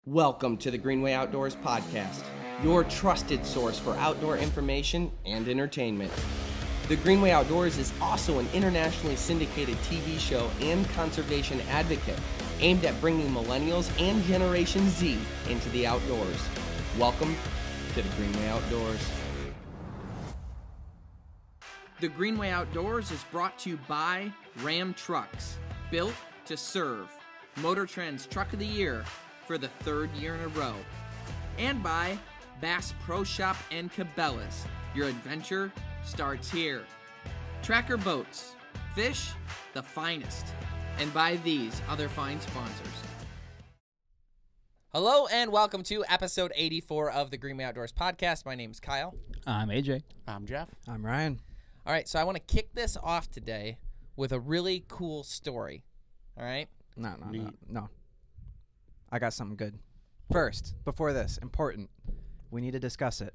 Welcome to the Greenway Outdoors Podcast, your trusted source for outdoor information and entertainment. The Greenway Outdoors is also an internationally syndicated TV show and conservation advocate aimed at bringing millennials and Generation Z into the outdoors. Welcome to the Greenway Outdoors. The Greenway Outdoors is brought to you by Ram Trucks, built to serve. Motor Trend's Truck of the Year for the third year in a row. And by Bass Pro Shop and Cabela's. Your adventure starts here. Tracker Boats, fish the finest. And by these other fine sponsors. Hello and welcome to episode 84 of the Greenway Outdoors Podcast. My name is Kyle. I'm AJ. I'm Jeff. I'm Ryan. All right, so I want to kick this off today with a really cool story. All right? No. I got something good. First, before this, important. We need to discuss it.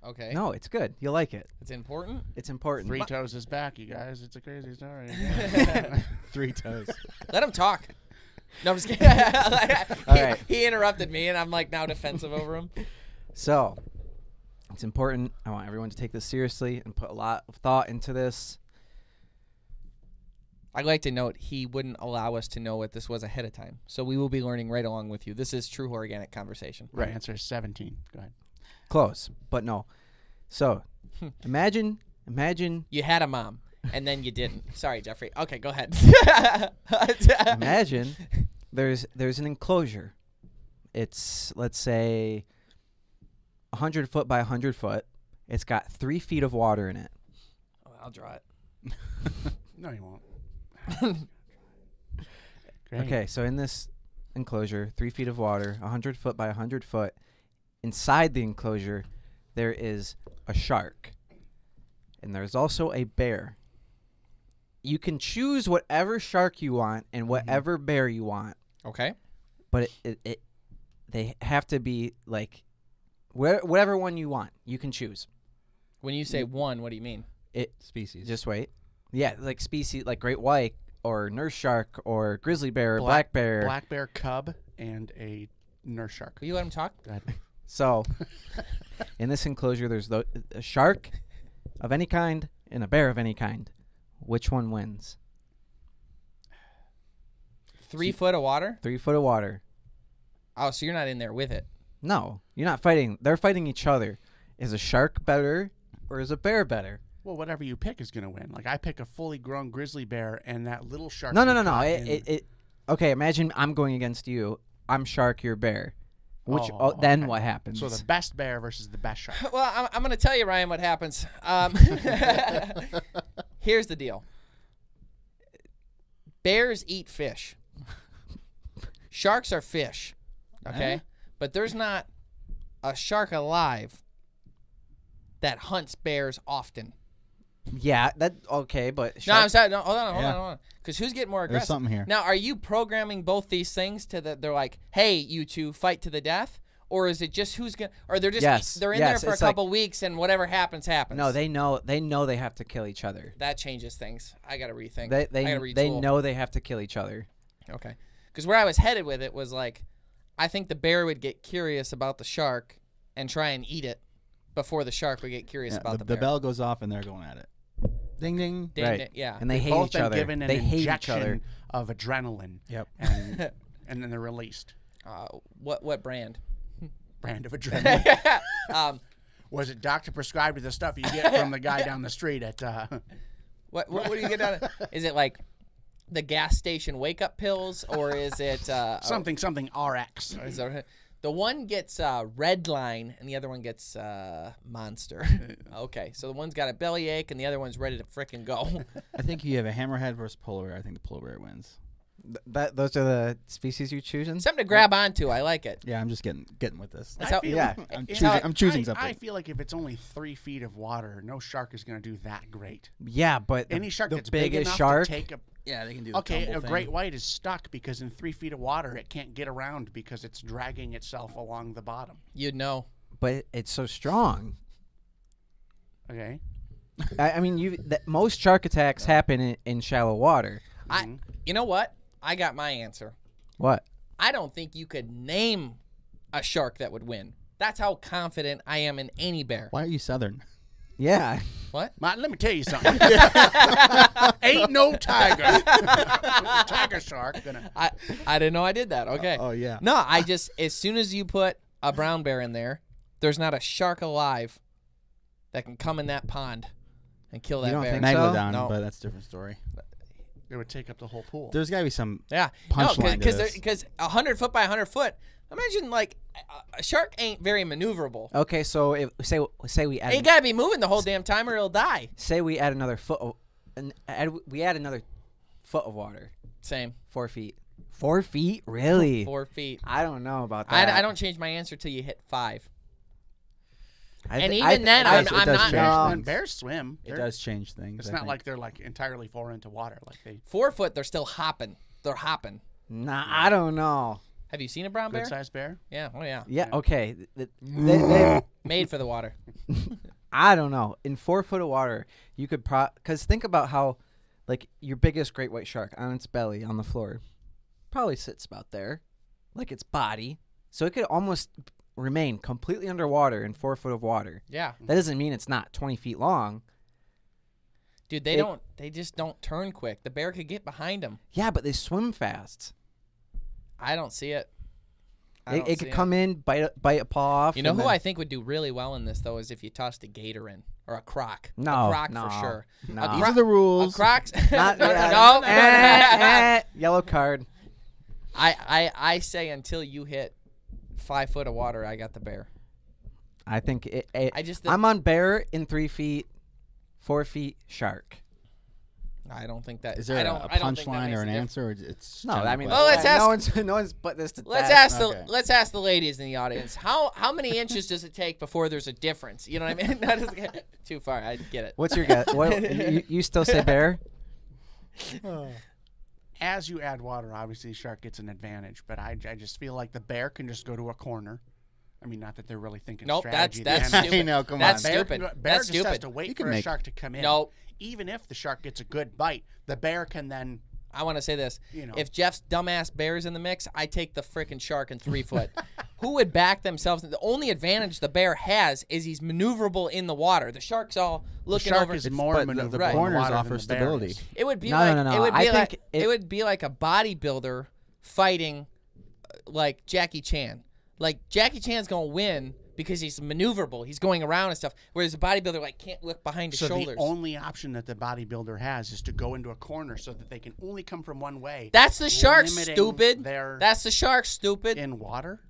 Okay. No, it's good. You'll like it. It's important? It's important. Three Toes is back, you guys. It's a crazy story. Three Toes. Let him talk. No, I'm just kidding. right. He interrupted me, and I'm like now defensive over him. So, it's important. I want everyone to take this seriously and put a lot of thought into this. I'd like to note he wouldn't allow us to know what this was ahead of time. So we will be learning right along with you. This is true organic conversation. Right. Answer is 17. Go ahead. Close, but no. So, imagine. You had a mom, and then you didn't. Sorry, Jeffrey. Okay, go ahead. Imagine there's an enclosure. It's, let's say, 100 foot by 100 foot. It's got 3 feet of water in it. Oh, I'll draw it. No, you won't. Great. Okay, so in this enclosure, 3 feet of water, 100 foot by 100 foot. Inside the enclosure, there is a shark. And there's also a bear. You can choose whatever shark you want and whatever bear you want. Okay. But they have to be like whatever one you want. You can choose. When you say one, what do you mean? Species. Just wait. Yeah, like species, like great white or nurse shark or grizzly bear or black bear. Black bear cub and a nurse shark. Will you let him talk? Go ahead. So, in this enclosure, there's a shark of any kind and a bear of any kind. Which one wins? 3 foot of water? 3 foot of water. Oh, so you're not in there with it. No, you're not fighting. They're fighting each other. Is a shark better or is a bear better? Well, whatever you pick is going to win. Like, I pick a fully grown grizzly bear and that little shark. No. Okay, imagine I'm going against you. I'm shark, you're bear. Then what happens? So the best bear versus the best shark. Well, I'm going to tell you, Ryan, what happens. Here's the deal. Bears eat fish. Sharks are fish. Okay? But there's not a shark alive that hunts bears often. Yeah, okay, but No, I'm sorry. No, hold on. Because who's getting more aggressive? There's something here. Now, are you programming both these things to they're like, hey, you two fight to the death? Or is it just who's going to, or they're just, they're in there for a couple weeks and whatever happens, happens? No, they know they have to kill each other. That changes things. I got to rethink. They know they have to kill each other. Okay. Because where I was headed with it was like, I think the bear would get curious about the shark and try and eat it before the shark would get curious about the bear. The bell goes off and they're going at it. Ding, ding. Right. Yeah. And they hate both each other. Given an they hate each injection other. of adrenaline. Yep. And then they're released. What brand? Brand of adrenaline. Was it doctor prescribed the stuff you get from the guy down the street at? What do you get out of? Is it like the gas station wake up pills, or is it something RX? Is there, the one gets Red Line and the other one gets Monster. Okay, so the one's got a bellyache and the other one's ready to frickin' go. I think you have a hammerhead versus polar bear. I think the polar bear wins. Those are the species you're choosing? Something to grab onto. I like it. Yeah, I'm just getting with this. I'm choosing something. I feel like if it's only 3 feet of water, no shark is going to do that great. Yeah, but any shark that's biggest big enough shark, to take a yeah, they can do. The okay, a tumble thing. great white is stuck because in 3 feet of water it can't get around because it's dragging itself along the bottom. You'd know. But it's so strong. Okay. I mean, most shark attacks happen in shallow water. You know what? I got my answer. What? I don't think you could name a shark that would win. That's how confident I am in any bear. Why are you Southern? Yeah. What? Let me tell you something. Ain't no tiger. Tiger shark. I didn't know I did that. Okay. Oh, yeah. No, I just, as soon as you put a brown bear in there, there's not a shark alive that can come in that pond and kill that You don't bear. think so? Megalodon, No. but that's a different story. It would take up the whole pool. There's got to be some Yeah. punchline to this. Because 100 foot by 100 foot, imagine like a shark ain't very maneuverable. Okay, so say we add You gotta be moving the whole damn time or it'll die. say we add another foot we add another foot of water. Same. 4 feet. 4 feet? Really? 4 feet. I don't know about that. I don't change my answer till you hit 5. And thi- even then, it I'm does not. change. When bears swim, It does change things. it's I not think. like they're like entirely far into water. Like they 4 foot, they're still hopping. They're hopping. Nah, I don't know. Have you seen a brown bear? good sized bear. Yeah. Oh yeah. Yeah, okay. They- Made for the water. I don't know. In 4 foot of water, you could because think about how, like, your biggest great white shark on its belly on the floor probably sits about there, like its body. So it could almost remain completely underwater in 4 foot of water. Yeah. That doesn't mean it's not 20 feet long. Dude, they just don't turn quick. The bear could get behind them. Yeah, but they swim fast. I don't see it. It could come in, bite a paw off. You know and who then- I think would do really well in this, though, is if you tossed a gator in. Or a croc. No, A croc no, for sure. no. These are the rules. A croc's... Not, no. Yellow card. I say until you hit 5 foot of water, I got the bear. I think I'm on bear in 3 feet, 4 feet shark. I don't think that. Is there a I don't think that punchline makes or a an difference. answer? Or it's No, general I mean, Well, let's ask- no one's put this to Let's test. ask Okay. let's ask the ladies in the audience. How many inches does it take before there's a difference? You know what I mean? That is too far. I get it. What's your guess? You still say bear? As you add water, obviously, shark gets an advantage. But I just feel like the bear can just go to a corner. I mean, not that they're really thinking Nope, strategy. that's They- stupid. I know, come That's on. Bear stupid. can go- bear That's just has stupid. to wait You for can a make- shark to come in. Nope. Even if the shark gets a good bite, the bear can then, I want to say this. you know. If Jeff's dumbass bear's in the mix, I take the frickin' shark in 3 foot. Who would back themselves? The only advantage the bear has is he's maneuverable in the water. The shark's all the looking shark over. is more but maneuverable the Right. in the corners water than offer the bear stability. is. It would be No, like no, no, it would I be like think it would be like a bodybuilder fighting like Jackie Chan. Like Jackie Chan's gonna win because he's maneuverable. He's going around and stuff. Whereas a bodybuilder like can't look behind his So shoulders. the only option that the bodybuilder has is to go into a corner so that they can only come from one way. That's the shark, limiting stupid. their- That's the shark, stupid. in water?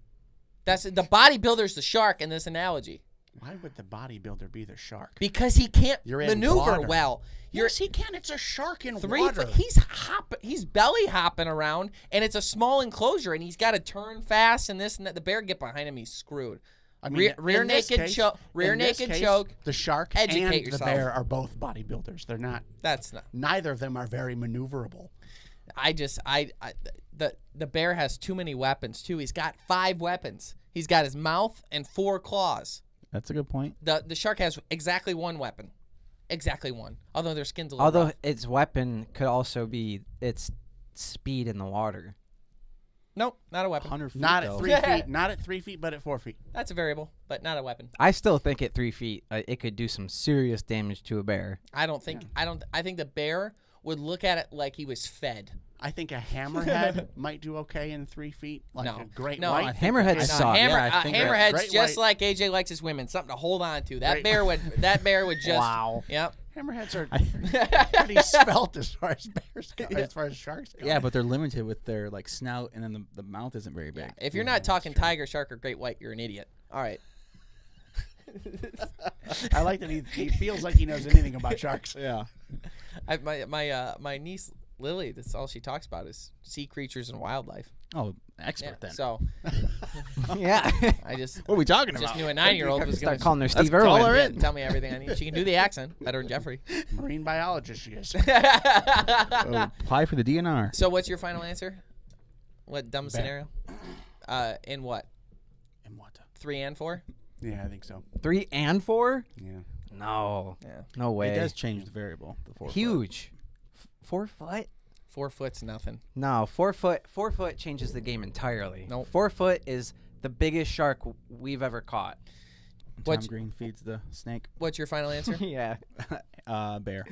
That's the bodybuilder's the shark in this analogy Why would the bodybuilder be the shark? because he can't You're in maneuver water. well. Yes, he can. It's a shark in 3 water. foot. He's belly hopping around, and it's a small enclosure, and he's got to turn fast and this and that. The bear get behind him, he's screwed. I mean, rear in this naked case- choke. Rear in this naked case, choke. The shark Educate and yourself. the bear are both bodybuilders. They're not. That's not. Neither of them are very maneuverable. The bear has too many weapons too. He's got 5 weapons. He's got his mouth and 4 claws. That's a good point. The shark has exactly 1 weapon. Exactly 1. Although their skin's a little Although rough. its weapon could also be its speed in the water. Nope, not a weapon. 100 feet, Not at though. 3 feet. Not at 3 feet, but at 4 feet. That's a variable, but not a weapon. I still think at 3 feet it could do some serious damage to a bear. I don't think. I think the bear would look at it like he was fed. I think a hammerhead might do okay in 3 feet. Like No. a great No, white. Hammerhead No, suck. hammerhead's Great just white. like AJ likes his women, something to hold on to. That Great- bear would just. Wow. Yep. Hammerheads are pretty svelte as far as bears go, as far as sharks go. Yeah, but they're limited with their like snout, and then the mouth isn't very big. If you're not talking tiger, shark, or great white, you're an idiot. All right. I like that he feels like he knows anything about sharks. Yeah. My niece Lily, that's all she talks about is sea creatures and wildlife. Oh, expert then. So Yeah. I just What are we talking just about? knew a 9-year-old was going Start calling her Steve Let's call Irwin. her to in. tell me everything I need. She can do the accent better than Jeffrey. Marine biologist she is. Apply for the DNR. So what's your final answer? What dumb scenario? In what? And what? 3 and 4? Yeah, I think so. 3 and 4? Yeah. No. Yeah. No way. It does change the variable. The 4 foot. Huge. 4 foot? 4 foot's nothing. No, 4 foot. 4 foot changes the game entirely. Nope. 4 foot is the biggest shark we've ever caught. Tom Green feeds the snake. What's your final answer? Yeah. Bear.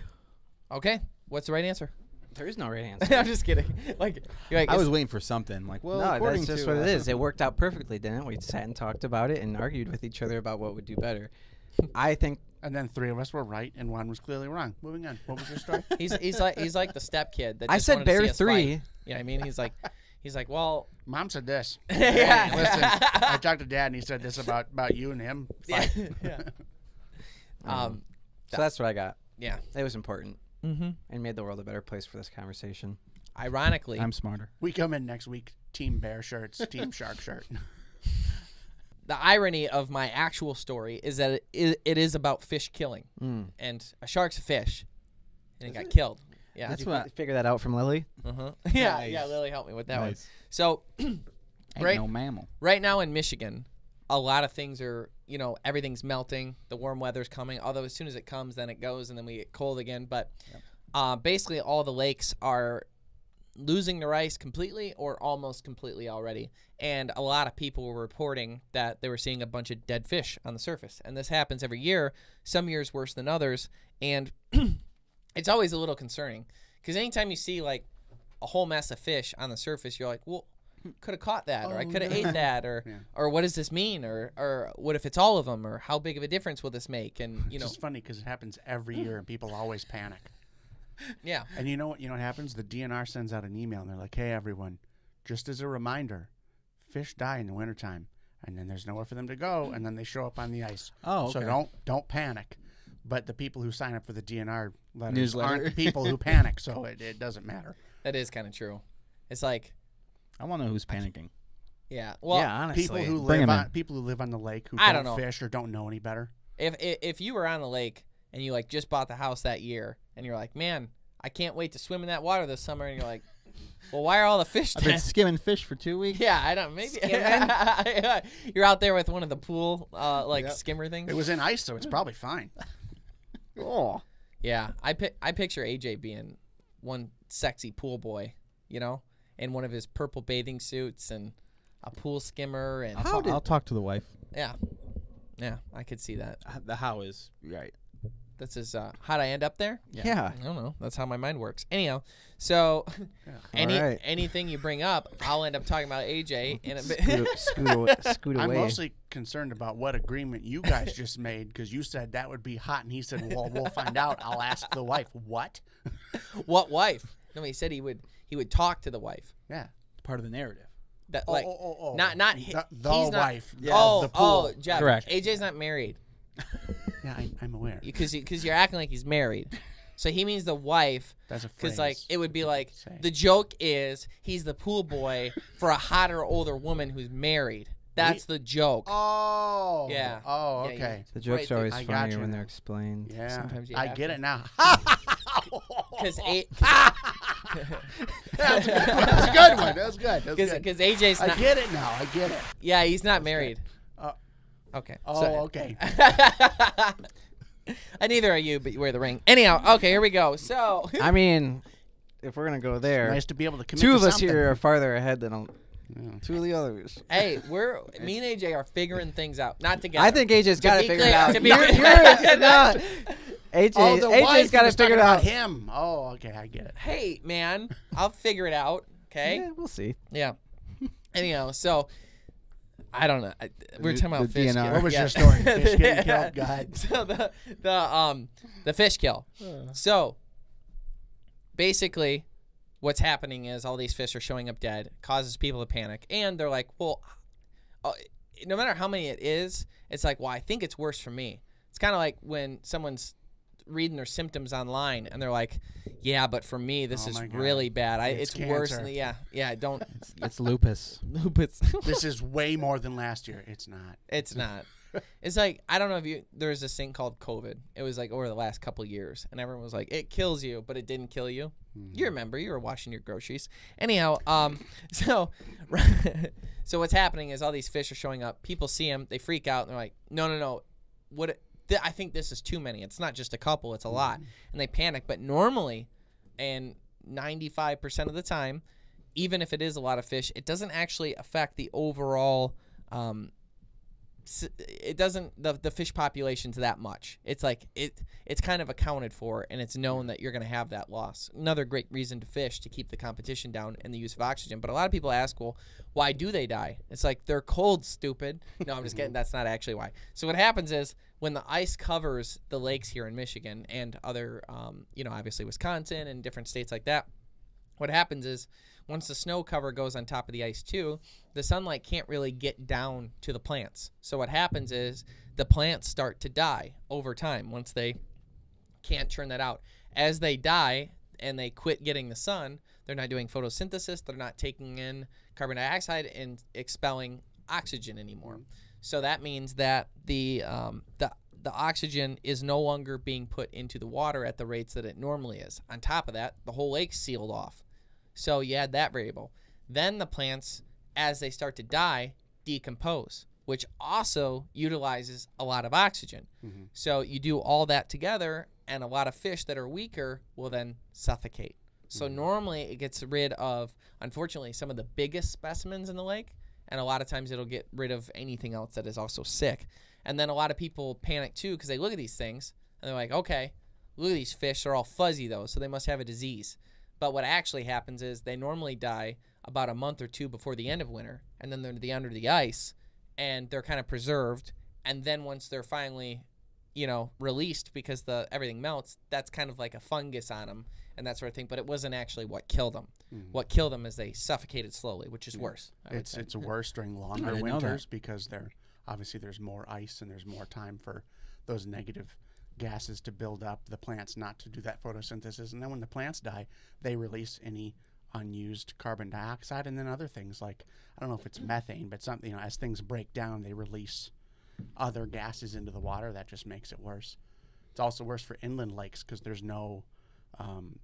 Okay. What's the right answer? There is no right answer. I'm just kidding. Like, you're like I was waiting for something. Like, well, No, according that's just to, what it is. It worked out perfectly, didn't it? We sat and talked about it and argued with each other about what would do better. I think And then 3 of us were right, and 1 was clearly wrong. Moving on. What was your story? he's like the step kid that I just said wanted to see bear us 3. fight. Yeah, I mean he's like, well, Mom said this. Yeah. Hey, listen, I talked to Dad, and he said this about you and him. yeah, Fight. yeah. So that's what I got. Yeah. It was important Mm-hmm. and made the world a better place for this conversation. Ironically, I'm smarter. We come in next week, Team Bear shirts, Team Shark shirt. the irony of my actual story is that it is about fish killing, and a shark's a fish, and it got killed. Yeah, That's Did you what. figure that out from Lily? yeah, Nice. yeah. Lily helped me with that one. Nice. So, Ain't right, no mammal. right now in Michigan, a lot of things are, everything's melting. The warm weather's coming. Although as soon as it comes, then it goes, and then we get cold again. But basically, all the lakes are losing their ice completely or almost completely already. And a lot of people were reporting that they were seeing a bunch of dead fish on the surface. And this happens every year, some years worse than others. And it's always a little concerning because anytime you see like a whole mess of fish on the surface, you're like, well, could have caught that, or I could have ate that, or what does this mean, or what if it's all of them, or how big of a difference will this make? And It's just funny because it happens every year, and people always panic. yeah, And you know what happens? The DNR sends out an email, and they're like, hey, everyone, just as a reminder, fish die in the wintertime, and then there's nowhere for them to go, and then they show up on the ice. Oh, okay. So don't panic. But the people who sign up for the DNR letters Newsletter. aren't the people who panic, so it doesn't matter. that is kind of true. It's like, I want to know who's panicking. yeah, well, yeah, honestly. People who live on the lake who I don't don't know. fish or don't know any better. if you were on the lake and you like just bought the house that year, and you're like, man, I can't wait to swim in that water this summer, and you're like, well, why are all the fish I've been dead? skimming fish for 2 weeks. Yeah, I don't. Maybe you're out there with one of the pool skimmer things. It was in ice, so it's probably fine. Oh. Yeah, I picture AJ being one sexy pool boy, in one of his purple bathing suits and a pool skimmer, and I'll talk to the wife. yeah, I could see that. The how is right. This is how'd I end up there? Yeah. I don't know. That's how my mind works. Anyhow, so Alright. anything you bring up, I'll end up talking about AJ in a bit. Scoot I'm away. mostly concerned about what agreement you guys just made because you said that would be hot, and he said, well, we'll find out. I'll ask the wife. What? What wife? No, he said he would talk to the wife. Yeah. Part of the narrative. That Oh, like not the he's wife. Not, Yeah, oh, the pool. Jeff. Correct. AJ's not married Yeah, I'm aware. because you're acting like he's married. So he means the wife. That's a Because phrase. like it would be like Say. the joke is he's the pool boy for a hotter older woman who's married. That's the joke. Oh. Yeah. Oh, Yeah, okay. The jokes right are always I funnier gotcha when now. they're explained. Yeah. Sometimes you I have get to. it now. Because That's a good one. That's good. That's good. AJ's I not. get it now. I get it. Yeah, he's not married. Okay. Oh, so- okay. And neither are you, but you wear the ring. Anyhow, okay, here we go. So I mean, if we're gonna go there, Nice to be able to commit two to of us something. here are farther ahead than two of the others. hey, me and AJ are figuring things out. Not together. I think AJ's got be it figured clear- out. to be You're clear- not. AJ, Oh, the AJ's wife got was it talking figured about out. him. Oh, okay. I get it. Hey, man, I'll figure it out. Okay. Yeah, we'll see. Yeah. Anyhow, so I don't know. We're The- talking about the fish. DNR. kill. What was Yeah. your story? Fish getting killed? Go ahead. So the fish kill. So basically, what's happening is all these fish are showing up dead, causes people to panic, and they're like, well, no matter how many it is, it's like, well, I think it's worse for me. It's kind of like when someone's reading their symptoms online and they're like, yeah, but for me this Oh is my God. really bad. It's It's worse cancer. than don't It's lupus. lupus. This is way more than last year. It's not. It's not. It's like, I don't know if there's this thing called COVID. It was like over the last couple years, and everyone was like, it kills you, but it didn't kill you. You remember, you were washing your groceries. Anyhow, so what's happening is all these fish are showing up. People see them, they freak out, and they're like, no. I think this is too many. It's not just a couple, it's a lot. And they panic. But normally, and 95% of the time, even if it is a lot of fish, it doesn't actually affect the overall it doesn't the fish populations that much. It's like it's kind of accounted for, and it's known that you're going to have that loss. Another great reason to fish, to keep the competition down and the use of oxygen. But a lot of people ask, well, why do they die? It's like, they're cold, stupid. No, I'm just kidding. That's not actually why. So what happens is, when the ice covers the lakes here in Michigan and other obviously Wisconsin and different states like that, what happens is, once the snow cover goes on top of the ice too, the sunlight can't really get down to the plants. So what happens is, the plants start to die over time once they can't churn that out. As they die and they quit getting the sun, they're not doing photosynthesis, they're not taking in carbon dioxide and expelling oxygen anymore. So that means that the oxygen is no longer being put into the water at the rates that it normally is. On top of that, the whole lake's sealed off. So you add that variable. Then the plants, as they start to die, decompose, which also utilizes a lot of oxygen. So you do all that together, and a lot of fish that are weaker will then suffocate. So normally it gets rid of, unfortunately, some of the biggest specimens in the lake, and a lot of times it'll get rid of anything else that is also sick. And then a lot of people panic too, because they look at these things and they're like, okay, look at these fish, they're all fuzzy though, so they must have a disease. But what actually happens is, they normally die about a month or two before the end of winter, and then they're under the ice, and they're kind of preserved. And then once they're finally, released, because everything melts, that's kind of like a fungus on them and that sort of thing. But it wasn't actually what killed them. What killed them is they suffocated slowly, which is worse. It's worse during longer winters, because there's more ice and there's more time for those negative gases to build up, the plants not to do that photosynthesis, and then when the plants die, they release any unused carbon dioxide, and then other things like, I don't know if it's methane, but something, as things break down, they release other gases into the water. That just makes it worse. It's also worse for inland lakes, because there's no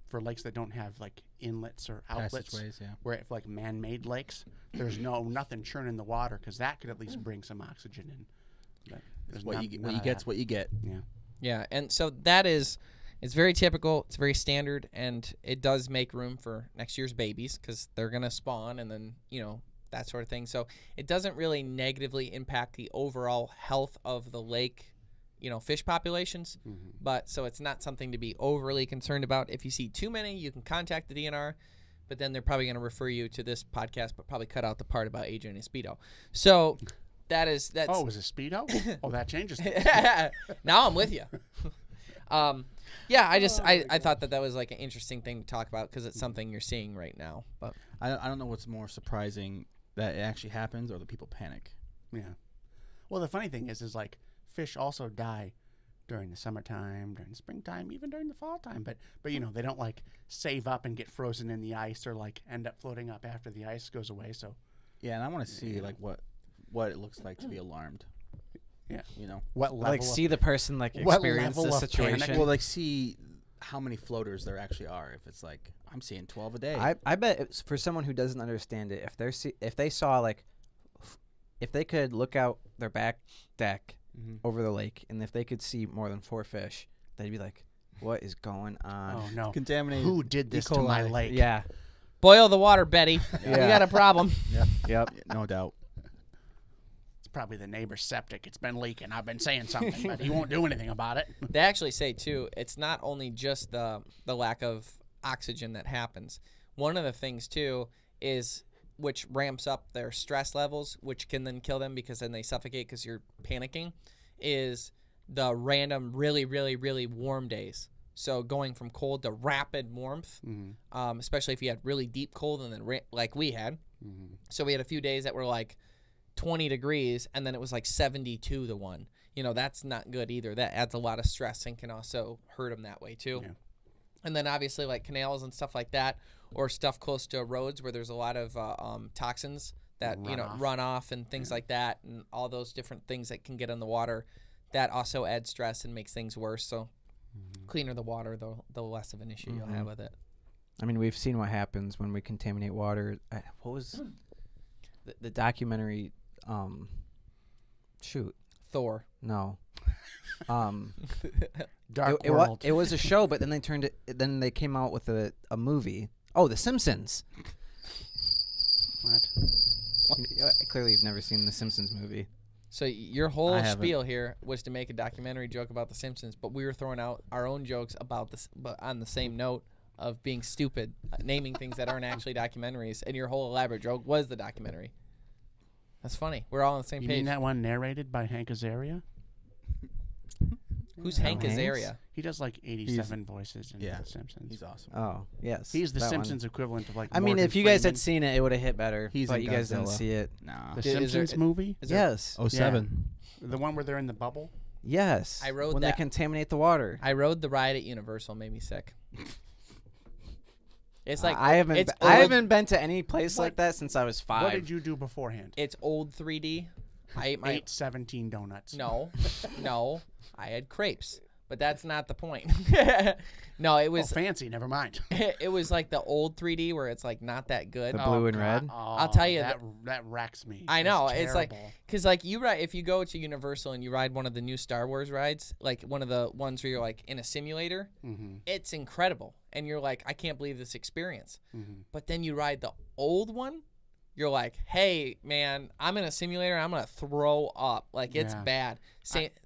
for lakes that don't have like inlets or outlets, where if like man-made lakes, there's nothing churning the water, because that could at least bring some oxygen in. But what you get's what you get. Yeah, and so it's very typical, it's very standard, and it does make room for next year's babies, because they're going to spawn, and then, that sort of thing. So it doesn't really negatively impact the overall health of the lake, fish populations. But so it's not something to be overly concerned about. If you see too many, you can contact the DNR, but then they're probably going to refer you to this podcast, but probably cut out the part about Adrian and Speedo. So... That's oh, it was a Speedo? Oh, that changes things. Now I'm with you. I thought that was like an interesting thing to talk about, because it's something you're seeing right now. But I don't know what's more surprising, that it actually happens or the people panic. Yeah. Well, the funny thing is like, fish also die during the summertime, during the springtime, even during the fall time. But they don't like save up and get frozen in the ice, or like end up floating up after the ice goes away. So yeah, and I want to see like what it looks like to be alarmed. Yeah. What level? Like, see the person like experience the situation. Panic? Well, like, see how many floaters there actually are. If it's like, I'm seeing 12 a day. I bet it's, for someone who doesn't understand it, if they saw like, if they could look out their back deck over the lake, and if they could see more than 4 fish, they'd be like, what is going on? Oh no, contaminated. Who did this to my lake? Yeah. Boil the water, Betty. We got a problem. Yep. No doubt. Probably the neighbor's septic. It's been leaking. I've been saying something, but he won't do anything about it. They actually say too, it's not only just the lack of oxygen that happens. One of the things too is, which ramps up their stress levels, which can then kill them, because then they suffocate because you're panicking, is the random really, really, really warm days. So going from cold to rapid warmth, especially if you had really deep cold, and then like we had. So we had a few days that were like 20 degrees, and then it was like 72 to 1. That's not good either. That adds a lot of stress and can also hurt them that way too. And then obviously like canals and stuff like that, or stuff close to roads where there's a lot of toxins that run off and things like that, and all those different things that can get in the water, that also adds stress and makes things worse. So cleaner the water, the less of an issue you'll have with it. I mean, we've seen what happens when we contaminate water. What was the documentary? Shoot. Thor. No. Dark World. It was a show, but then they turned it. Then they came out with a movie. Oh, The Simpsons. What? Clearly, you've never seen The Simpsons movie. So your whole spiel here was to make a documentary joke about The Simpsons, but we were throwing out our own jokes about this, but on the same note of being stupid, naming things that aren't actually documentaries, and your whole elaborate joke was the documentary. That's funny. We're all on the same You page. mean that one narrated by Hank Azaria? Who's Hank Azaria? He does like 87 voices in The Simpsons. He's awesome. Oh, yes. He's the that Simpsons one. equivalent of like. I mean, Morgan if you guys Freeman. had seen it, it would have hit better. He's but in you guys didn't Godzilla. see it. Nah. The Is there- Simpsons movie, Yes. 07. the one where they're in the bubble. Yes. I rode when that. they contaminate the water. I rode the ride at Universal. Made me sick. It's like I haven't. It's I old- haven't been to any place like that since I was 5. What did you do beforehand? It's old 3D. I ate my Ate 17 donuts. no. I had crepes, but that's not the point. No, it was fancy. Never mind. it was like the old 3D where it's like not that good. The blue and God. red? I'll tell you that wrecks me. I know It's it's like terrible. because like you ride if you go to Universal and you ride one of the new Star Wars rides, like one of the ones where you're like in a simulator, it's incredible, and you're like, I can't believe this experience. But then you ride the old one, you're like, hey man, I'm in a simulator, I'm gonna throw up, like it's bad.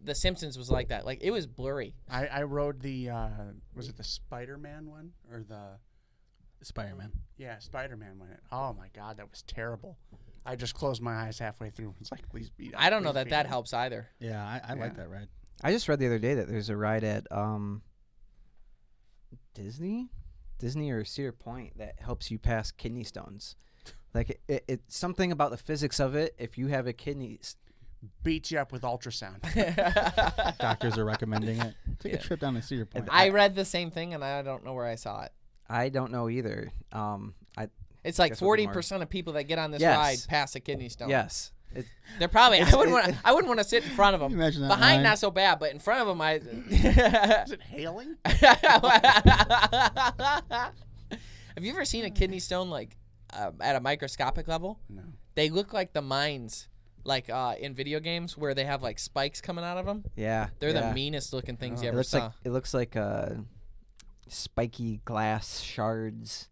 The Simpsons was like that, like it was blurry. I rode the was it the Spider-Man one or the Spider-Man. yeah Spider-Man one? Oh my God, that was terrible. I just closed my eyes halfway through. It's like, please beat up. I don't know please that beat that up. helps either. Yeah, I like that ride. I just read the other day that there's a ride at Disney or Cedar Point that helps you pass kidney stones. Like it's something about the physics of it. If you have a kidney, Beats you up with ultrasound. Doctors are recommending it. Take a trip down to Cedar Point. I read the same thing and I don't know where I saw it. I don't know either. It's like Guess we'll do 40% of people that get on this Yes. ride pass a kidney stone. Yes. They're probably. I wouldn't want to sit in front of them. Can you imagine that Behind, line? not so bad, but in front of them, I. Is it hailing? Have you ever seen a kidney stone like at a microscopic level? No. They look like the mines, like in video games where they have like spikes coming out of them. Yeah. They're yeah. the meanest looking things you It ever looks saw. like spiky glass shards.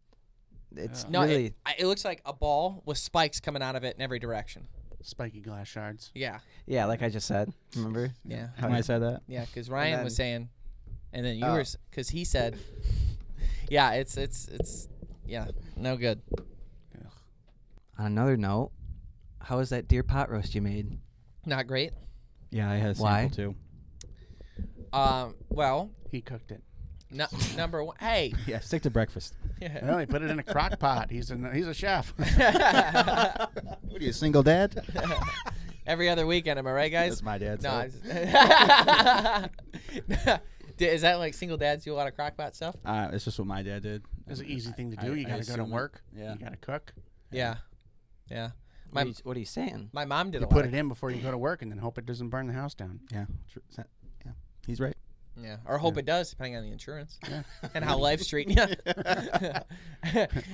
It's No, really it looks like a ball with spikes coming out of it in every direction. Spiky glass shards. Yeah, yeah, like I just said. Remember? yeah, When I said that. yeah. Because Ryan was saying, and then you Oh. were, because he said, yeah, it's yeah, no good. On another note, how was that deer pot roast you made? Not great. Yeah, I had a Why? sample too. Well, He cooked it. number one. Hey. Yeah, stick to breakfast. Well, he put it in a crock pot. He's a chef. What are you, a single dad? Every other weekend, am I right, guys? That's my dad. No. Is that like single dads do a lot of crock pot stuff? It's just what my dad did. It's an easy thing to do. You got to go to assume it. work. Yeah. You got to cook. Yeah. Yeah. What are you saying? My mom did You a put lot. it in before you go to work and then hope it doesn't burn the house down. Yeah. Yeah. He's right. Yeah. Or hope it does, depending on the insurance. Yeah. And how life's treating you.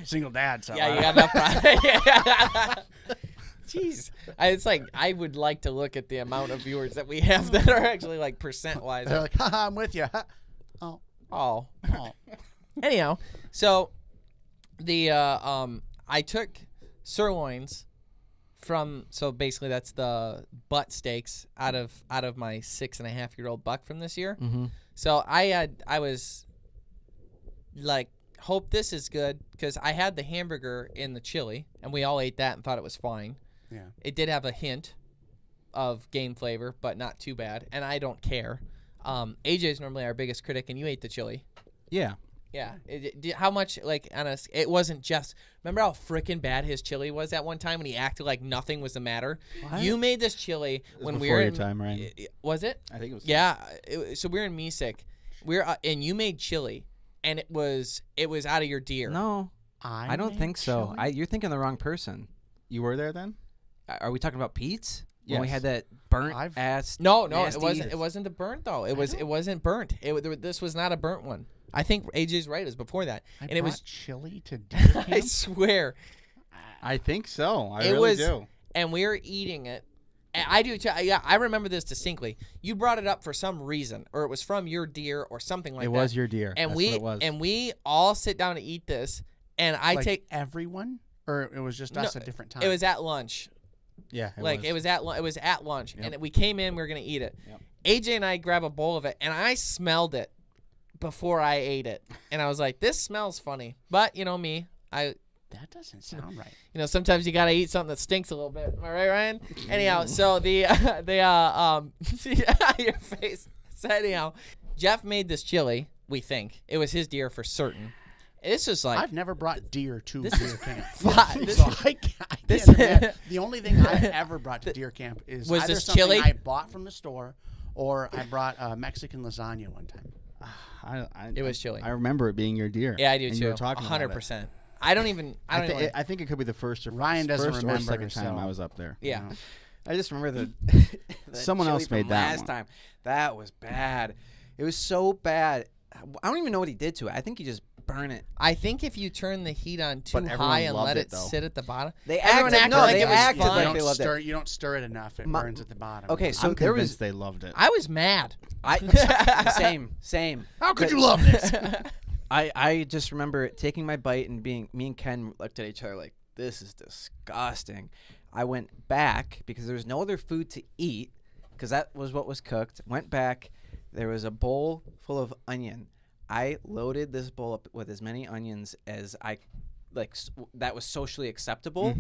Single dad, so Yeah, you got enough profit. Jeez. It's like, I would like to look at the amount of viewers that we have that are actually like percent-wise. They're like, haha, I'm with you. Oh. Oh. Anyhow, so the I took sirloins from, so basically that's the butt steaks out of my 6.5-year-old buck from this year. Mm-hmm. So I was like, hope this is good, because I had the hamburger in the chili and we all ate that and thought it was fine. Yeah. It did have a hint of game flavor, but not too bad, and I don't care. AJ is normally our biggest critic, and you ate the chili. Yeah. Yeah. How much, like, on a, it wasn't just, remember how freaking bad his chili was that one time when he acted like nothing was the matter? What? You made this chili when we before were your in, time, Ryan. Was it? I think it was. Yeah. So we were in Mesik. And you made chili, and it was out of your deer. No, I don't made think so. chili? You're thinking the wrong person. You were there then? Are we talking about Pete's? When we Yes. had that burnt I've- ass. No, nasty- it wasn't. It wasn't the burnt though. It wasn't burnt. This was not a burnt one. I think AJ's right. It was before that, And it was. chili to deer I camp? swear. I think so. I It really was- do. And we were eating it, I do too. Yeah, I remember this distinctly. You brought it up for some reason, or it was from your deer, or something like that. It was your deer. And That's we what it was. and we all sit down to eat this, and I Like take. everyone, or it was just us at different times. It was at lunch. Yeah, It was at lunch, and we came in. We were gonna eat it. Yep. AJ and I grab a bowl of it, and I smelled it before I ate it, and I was like, "This smells funny." But you know me, That doesn't sound right. sometimes you gotta eat something that stinks a little bit. Am I right, Ryan? Anyhow, so your face. So anyhow, Jeff made this chili. We think it was his deer for certain. This was like I've never brought deer to deer camp. this- So I can't imagine. The only thing I ever brought to deer camp is Was either this something chili? I bought from the store, or I brought Mexican lasagna one time. It was chili. I remember it being your deer. Yeah, I do and too. You were talking 100%. I don't even. I think it could be the first or Ryan doesn't first or remember, second time so- I was up there. Yeah. No. I just remember the Someone chili else made from that last one. time. That was bad. It was so bad. I don't even know what he did to it. I think he just burned it. I think if you turn the heat on too But everyone high and loved let it, it though. sit at the bottom, They everyone acted- acted no, like they it was acted fine. like You they don't loved it. stir. You don't stir it enough. It burns at the bottom. Okay, so I'm there convinced was they loved it. I was mad. same. How could But- you love this? I just remember taking my bite and me and Ken looked at each other like, this is disgusting. I went back because there was no other food to eat because that was what was cooked. Went back. There was a bowl full of onion. I loaded this bowl up with as many onions as I that was socially acceptable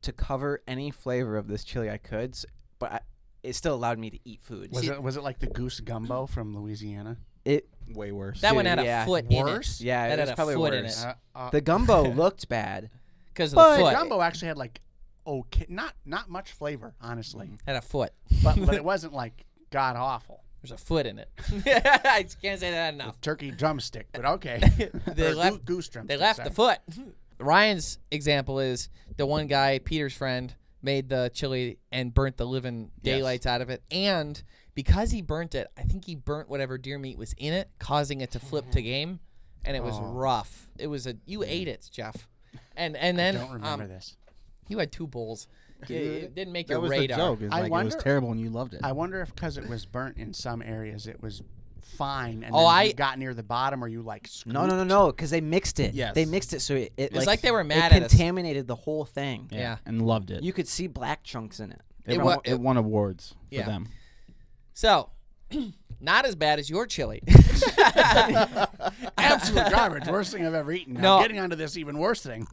to cover any flavor of this chili I could. But it still allowed me to eat food. Was it like the goose gumbo from Louisiana? It way worse. That one had a yeah. foot Worse? in it. Yeah, that it was had a probably foot in worse. it The gumbo looked bad. because of But- the foot. Gumbo actually had like not much flavor, honestly, Had a foot. but it wasn't like god awful. There's a foot in it. I can't say that enough. Turkey drumstick, but okay. They Or left- goose drumstick. They left the foot. Ryan's example is the one guy, Peter's friend, made the chili and burnt the living daylights out of it. And because he burnt it, I think he burnt whatever deer meat was in it, causing it to flip to game. And it was rough. It was you ate it, Jeff. And then I don't remember this. you had 2 bowls. It didn't make That your was radar. the joke. It was, I like, it wonder- was terrible and you loved it. I wonder if because it was burnt in some areas, it was fine, and Oh, then you got near the bottom, or you like scooped. No, because they mixed it. Yes. They mixed it so it was like they were mad it at us. contaminated the whole thing. Yeah. and loved it. You could see black chunks in it. It won awards for Yeah. them. So, not as bad as your chili. Absolute garbage. Worst thing I've ever eaten. Now, No. getting onto this even worse thing.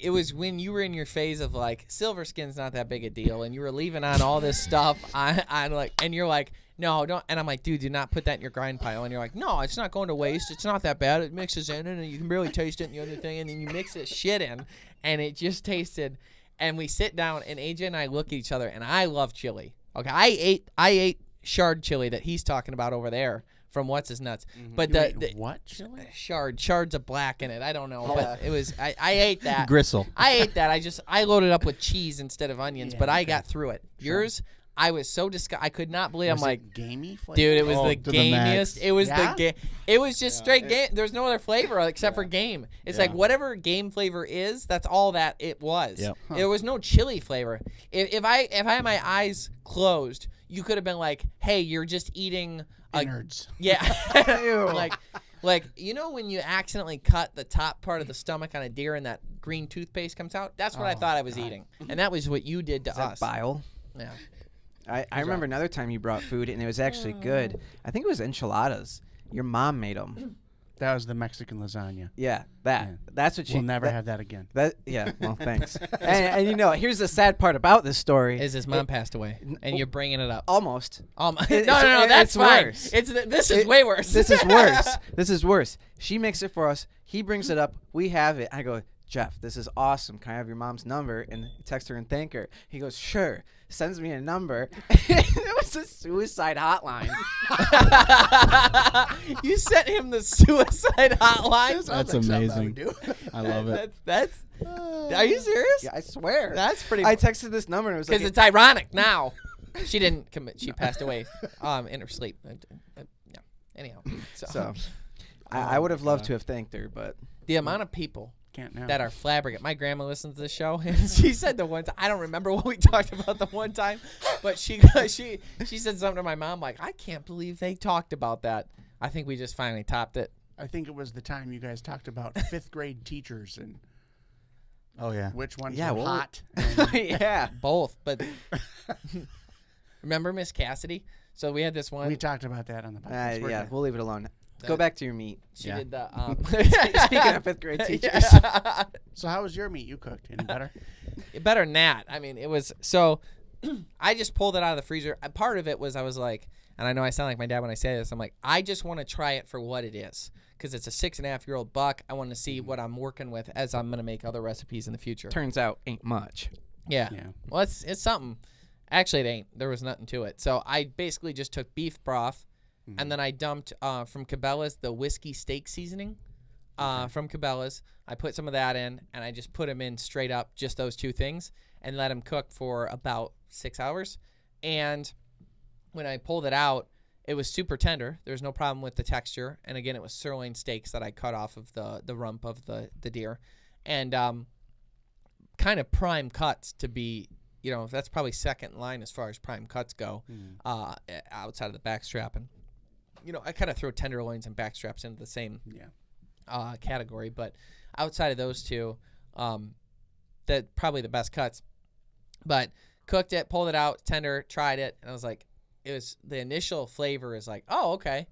It was when you were in your phase of like silver skin's not that big a deal, and you were leaving on all this stuff. And you're like, no, don't. And I'm like, dude, do not put that in your grind pile. And you're like, no, it's not going to waste. It's not that bad. It mixes in, and you can barely taste it. And the other thing, and then you mix this shit in, and it just tasted. And we sit down, and AJ and I look at each other, and I love chili. Okay, I ate shard chili that he's talking about over there from What's His Nuts. But You ate the what chili? shards of black in it. I don't know, but it was. I ate that. Gristle. I ate that. I loaded up with cheese instead of onions, Yeah, but I okay. got through it. Yours, I was so disgusted. I could not believe. Was I'm it like, gamey flavor. dude, it was Oh, the to the max. gamiest. It was Yeah? the It was just straight game. There's no other flavor except for game. It's like whatever game flavor is, that's all that it was. Yep. There was no chili flavor. If I had my eyes closed, you could have been like, hey, you're just eating a Innards. yeah. like you know when you accidentally cut the top part of the stomach on a deer and that green toothpaste comes out? That's what I thought I was eating. And that was what you did to Is that us. bile? Yeah. I remember another time you brought food and it was actually good. I think it was enchiladas. Your mom made them. That was the Mexican lasagna. Yeah, that. Yeah. That's what she. We'll never that, have that again. That. Yeah. Well, thanks. and you know, here's the sad part about this story. Is his mom passed away and you're bringing it up? Almost. No, It's- that's it's fine. worse. This is way worse. This is worse. This is worse. She makes it for us. He brings it up. We have it. I go, Jeff, this is awesome. Can I have your mom's number? And text her and thank her. He goes, sure. Sends me a number. It was a suicide hotline. You sent him the suicide hotline. That's amazing. I love it. That's. Are you serious? Yeah, I swear. That's pretty. I texted this number and it was like, Because it's ironic now. She didn't commit. She passed away in her sleep. No. Anyhow. so. I would have loved to have thanked her, but The amount of people Can't now. that are flabbergasted. My grandma listens to the show, and she said the one time, I don't remember what we talked about the one time, but she said something to my mom like, I can't believe they talked about that. I think we just finally topped it. I think it was the time you guys talked about 5th grade teachers and Oh yeah. which ones Yeah, were well, hot. Yeah. Both, but remember Miss Cassidy? So we had this one. We talked about that on the podcast. Yeah, we'll leave it alone. That- Go back to your meat. She Yeah. did the. Speaking of 5th grade teachers. Yeah. So how was your meat you cooked? Any better? Better than that. I mean, it was so. I just pulled it out of the freezer. Part of it was I was like, and I know I sound like my dad when I say this. I'm like, I just want to try it for what it is because it's a 6.5-year-old buck. I want to see what I'm working with as I'm gonna make other recipes in the future. Turns out ain't much. Yeah. Yeah. Well, it's something. Actually, it ain't. There was nothing to it. So I basically just took beef broth, and then I dumped from Cabela's the whiskey steak seasoning from Cabela's. I put some of that in, and I just put them in straight up, just those two things, and let them cook for about 6 hours. And when I pulled it out, it was super tender. There's no problem with the texture. And again, it was sirloin steaks that I cut off of the rump of the deer, and kind of prime cuts to be. You know, that's probably second line as far as prime cuts go, outside of the backstrap. And, you know, I kind of throw tenderloins and backstraps into the same category. But outside of those two, that probably the best cuts. But cooked it, pulled it out, tender, tried it. And I was like, the initial flavor is like, oh, okay.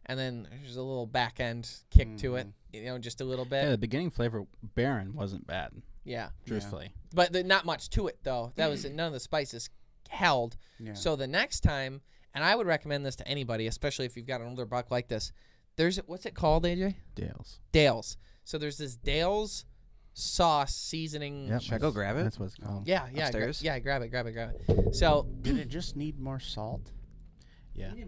And then there's a little back end kick to it, you know, just a little bit. Yeah, the beginning flavor Baron wasn't bad. Yeah. Truthfully. But not much to it, though. That was none of the spices held. Yeah. So the next time, and I would recommend this to anybody, especially if you've got an older buck like this, there's, what's it called, AJ? Dale's. Dale's. So there's this Dale's sauce seasoning. Yep, Should I go grab it? That's what it's called. Yeah. Upstairs? Grab it. So, Did it just need more salt? Yeah. Yeah.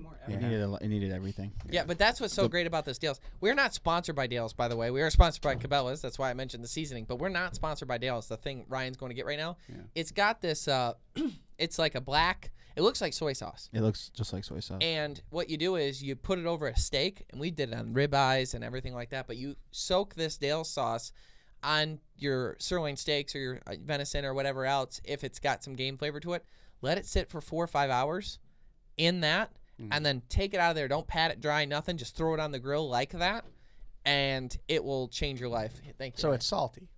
It needed everything. yeah, but that's what's so great about this Dale's. We're not sponsored by Dale's, by the way. We are sponsored by Cabela's. That's why I mentioned the seasoning. But we're not sponsored by Dale's, the thing Ryan's going to get right now. Yeah. It's got this, it's like a black, it looks like soy sauce. It looks just like soy sauce. And what you do is you put it over a steak, and we did it on ribeyes and everything like that. But you soak this Dale's sauce on your sirloin steaks or your venison or whatever else, if it's got some game flavor to it. Let it sit for 4 or 5 hours in that, and then take it out of there. Don't pat it dry, nothing. Just throw it on the grill like that, and it will change your life. Thank you. So it's salty.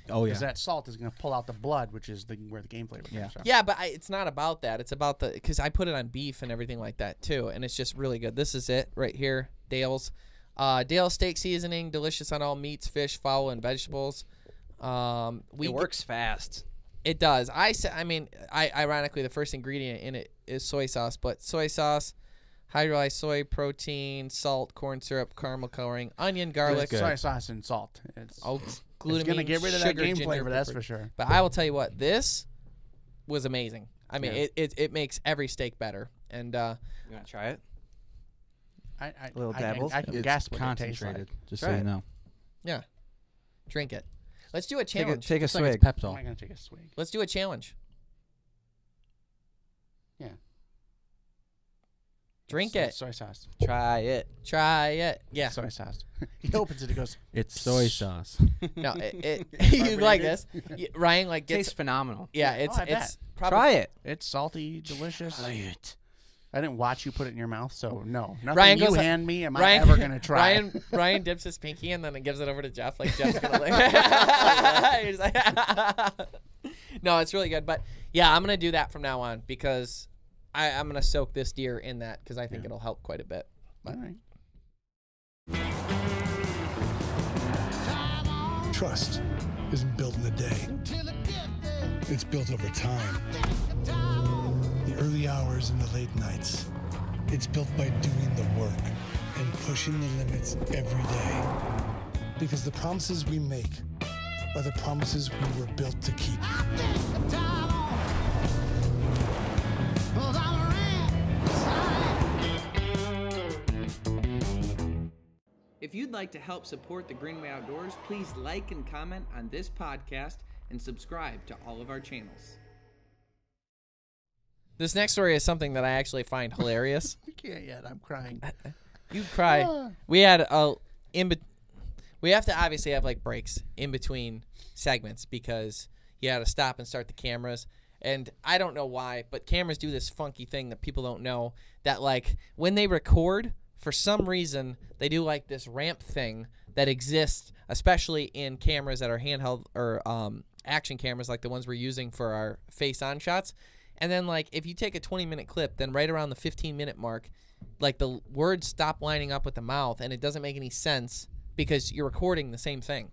Oh yeah. Because that salt is going to pull out the blood, which is where the game flavor comes from. Yeah, but it's not about that. It's about because I put it on beef and everything like that too, and it's just really good. This is it right here, Dale's. Dale's steak seasoning, delicious on all meats, fish, fowl, and vegetables. It works fast. It does. Ironically, the first ingredient in it is soy sauce, but soy sauce, hydrolyzed soy protein, salt, corn syrup, caramel coloring, onion, garlic, Soy sauce and salt. It's glutamine, going to get rid of that sugar, game ginger, flavor, that's pepper. for sure. But I will tell you what, this was amazing. I mean, Yeah. it makes every steak better. And You want to try it? A little dabbles? I can It's guess what it tastes concentrated. like. Just Try so it. you know. yeah, drink it. Let's do a Take challenge. a It's like swig. it's I'm Pepto. not going to take a swig. Let's do a challenge. Yeah. Drink it. Soy sauce. Try it. Try it. Yeah. Soy sauce. He opens it. He goes, It's soy sauce. No, you like this. Ryan like gets. Tastes phenomenal. Yeah, Yeah, it's I bet. it's probably. Try it. it's salty, delicious. I didn't watch you put it in your mouth, so no. Nothing Ryan you goes like- hand me am Ryan, I ever going to try. Ryan dips his pinky and then it gives it over to Jeff. Like Jeff's gonna like. He's like no, it's really good. But yeah, I'm gonna do that from now on because I'm gonna soak this deer in that because I think it'll help quite a bit. All right. Trust isn't built in a day. It's built over time. The early hours and the late nights. It's built by doing the work and pushing the limits every day. Because the promises we make are the promises we were built to keep. If you'd like to help support the Greenway Outdoors, please like and comment on this podcast and subscribe to all of our channels. This next story is something that I actually find hilarious. I can't yet. I'm crying. You cry. We had We have to obviously have like breaks in between segments because you got to stop and start the cameras. And I don't know why, but cameras do this funky thing that people don't know, that like when they record, for some reason, they do like this ramp thing that exists, especially in cameras that are handheld or action cameras like the ones we're using for our face-on shots. And then like if you take a 20-minute clip, then right around the 15-minute mark, like the words stop lining up with the mouth and it doesn't make any sense because you're recording the same thing.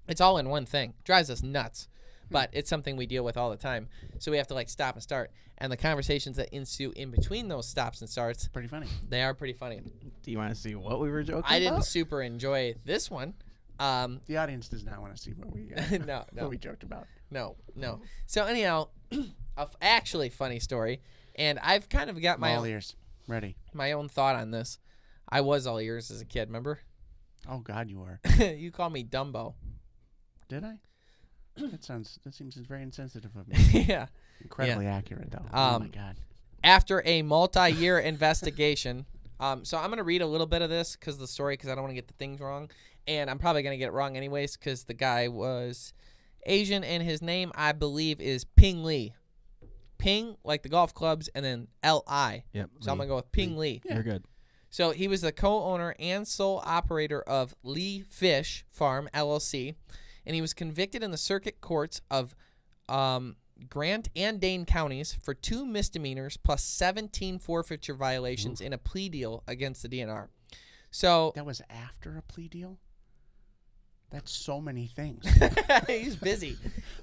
It's all in one thing. It drives us nuts. But it's something we deal with all the time. So we have to like stop and start. And the conversations that ensue in between those stops and starts, Pretty funny. they are pretty funny. Do you want to see what we were joking I about? didn't super enjoy this one. The audience does not want to see what we No. what we joked about. No. So anyhow, actually funny story. And I've kind of got I'm my all own, ears. Ready. my own thought on this. I was all ears as a kid, remember? Oh God, you are. You called me Dumbo. Did I? That seems very insensitive of me. Yeah. Incredibly accurate though. Oh my God. After a multi-year investigation, so I'm going to read a little bit of this because of the story, because I don't want to get the things wrong. And I'm probably going to get it wrong anyways because the guy was Asian, and his name, I believe, is Ping Lee. Ping, like the golf clubs, and then L-I. Yep. So I'm going to go with Ping Lee. You're good. So he was the co-owner and sole operator of Lee Fish Farm, LLC, and he was convicted in the circuit courts of Grant and Dane counties for 2 misdemeanors plus 17 forfeiture violations in a plea deal against the DNR. So That was after a plea deal? That's so many things. he's busy.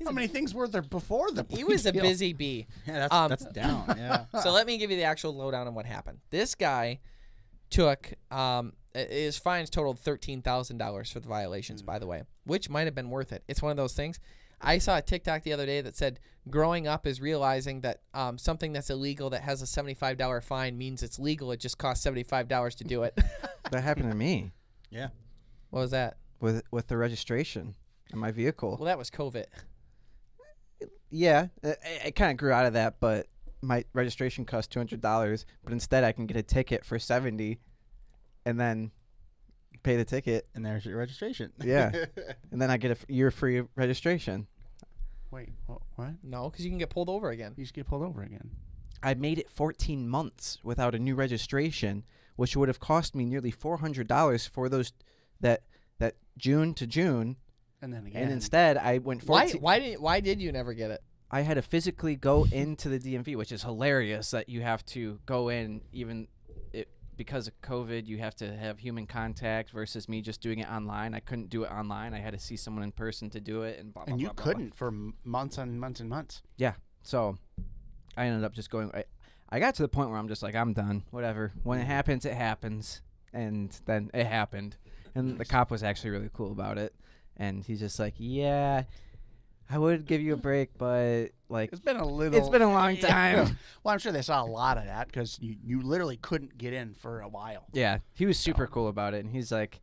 How many things were there before the plea He was a deal? busy bee. Yeah, that's down. Yeah. So let me give you the actual lowdown on what happened. This guy took his fines totaled $13,000 for the violations, by the way, which might have been worth it. It's one of those things. I saw a TikTok the other day that said growing up is realizing that something that's illegal that has a $75 fine means it's legal. It just costs $75 to do it. That happened to me Yeah. What was that? with the registration on my vehicle. Well, that was COVID. Yeah, it kind of grew out of that, but my registration cost $200, but instead I can get a ticket for $70 and then pay the ticket. And there's your registration. Yeah. And then I get a year free registration. Wait, what? No, because you can get pulled over again. You just get pulled over again. I made it 14 months without a new registration, which would have cost me nearly $400 for those that June to June. And then again. And instead I went 14. Why did you never get it? I had to physically go into the DMV, which is hilarious that you have to go in because of COVID. You have to have human contact versus me just doing it online. I couldn't do it online. I had to see someone in person to do it, and blah, blah, And you blah, blah, couldn't for months and months and months. Yeah. So I ended up just going. I got to the point where I'm just like, I'm done. Whatever. When it happens, it happens. And then it happened. And the cop was actually really cool about it. And he's just like, yeah, I would give you a break, but like It's been a little. it's been a long time. Well, I'm sure they saw a lot of that because you literally couldn't get in for a while. Yeah, he was super cool about it, and he's like,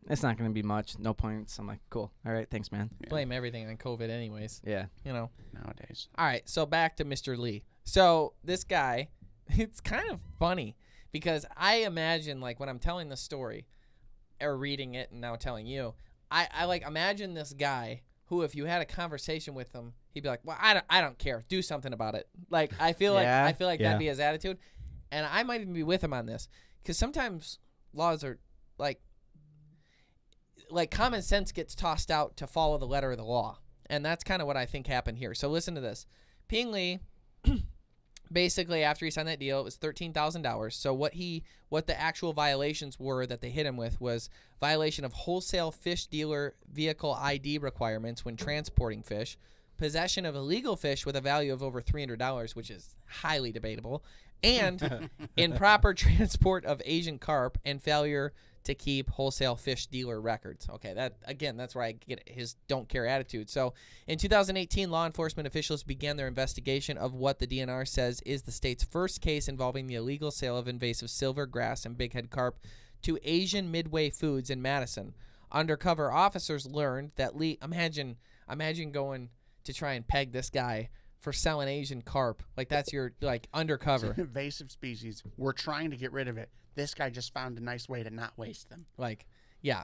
it's not going to be much, no points. I'm like, cool. All right, thanks, man. Blame everything on COVID anyways. Yeah. You know. Nowadays. All right, so back to Mr. Lee. So this guy, it's kind of funny because I imagine, like, when I'm telling the story or reading it and now telling you, I like imagine this guy who, if you had a conversation with him, he'd be like, well, I don't care. Do something about it. Like, I feel like that'd be his attitude. And I might even be with him on this because sometimes laws are like common sense gets tossed out to follow the letter of the law. And that's kind of what I think happened here. So listen to this. Ping Lee, basically after he signed that deal, it was $13,000. So what the actual violations were that they hit him with was violation of wholesale fish dealer vehicle ID requirements when transporting fish, possession of illegal fish with a value of over $300, which is highly debatable, and improper transport of Asian carp and failure to keep wholesale fish dealer records. Okay, that's where I get his don't care attitude. So in 2018, law enforcement officials began their investigation of what the DNR says is the state's first case involving the illegal sale of invasive silver grass and bighead carp to Asian Midway Foods in Madison. Undercover officers learned that Lee, imagine going to try and peg this guy for selling Asian carp. Like, that's your, like, undercover. It's an invasive species. We're trying to get rid of it. This guy just found a nice way to not waste them. Like, Yeah.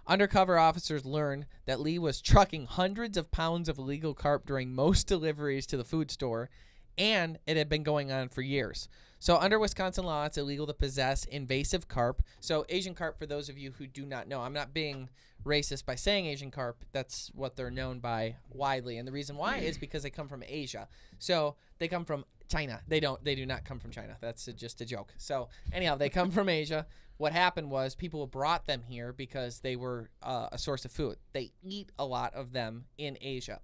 Undercover officers learned that Lee was trucking hundreds of pounds of illegal carp during most deliveries to the food store, and it had been going on for years. So under Wisconsin law, it's illegal to possess invasive carp. So Asian carp, for those of you who do not know, I'm not being racist by saying Asian carp. That's what they're known by widely. And the reason why is because they come from Asia. So they come from China. They do not come from China. That's just a joke. So anyhow, they come from Asia. What happened was people brought them here because they were a source of food. They eat a lot of them in Asia.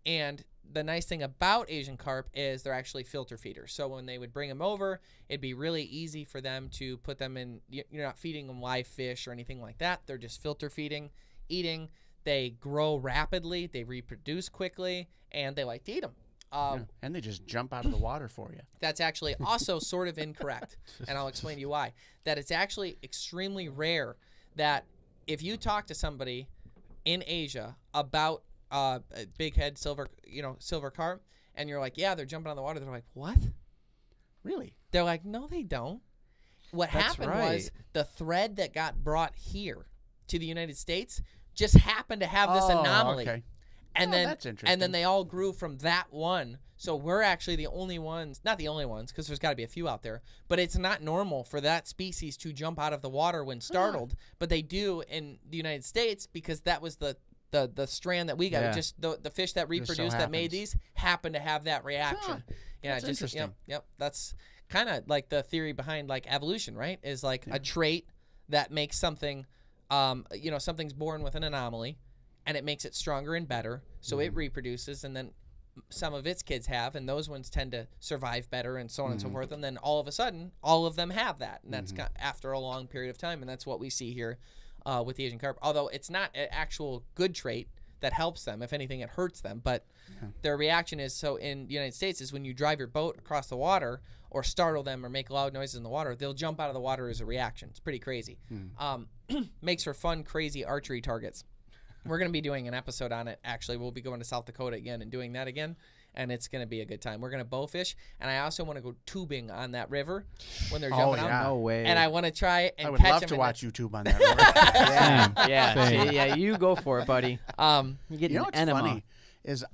And the nice thing about Asian carp is they're actually filter feeders. So when they would bring them over, it'd be really easy for them to put them in. You're not feeding them live fish or anything like that. They're just filter feeding, eating. They grow rapidly, they reproduce quickly, and they like to eat them. And they just jump out of the water for you. That's actually also sort of incorrect, and I'll explain to you why. That it's actually extremely rare that if you talk to somebody in Asia about big head silver carp, and you're like, yeah, they're jumping on the water, they're like, what? Really? They're like, no, they don't. What That's happened right. was the thread that got brought here to the United States just happened to have this anomaly. Okay. And that's interesting. and then they all grew from that one. So we're actually the only ones, not the only ones, because there's got to be a few out there, but it's not normal for that species to jump out of the water when startled, but they do in the United States because that was the strand that we got. Yeah. Just the fish that reproduced that made these happened to have that reaction. Yeah, That's just interesting. Yep. That's kind of like the theory behind like evolution, right? Is like a trait that makes something, something's born with an anomaly, and it makes it stronger and better, so it reproduces, and then some of its kids have, and those ones tend to survive better, and so on and so forth. And then all of a sudden, all of them have that, and that's after a long period of time, and that's what we see here with the Asian carp. Although it's not an actual good trait that helps them. If anything, it hurts them. But their reaction is, so in the United States, is when you drive your boat across the water or startle them or make loud noises in the water, they'll jump out of the water as a reaction. It's pretty crazy. Makes for fun, crazy archery targets. We're going to be doing an episode on it, actually. We'll be going to South Dakota again and doing that again, and it's going to be a good time. We're going to bowfish, and I also want to go tubing on that river when they're jumping out. No way. And I want to try and I would catch love them to in watch YouTube on that river. Yeah, you go for it, buddy. You get You know an what's enema. funny is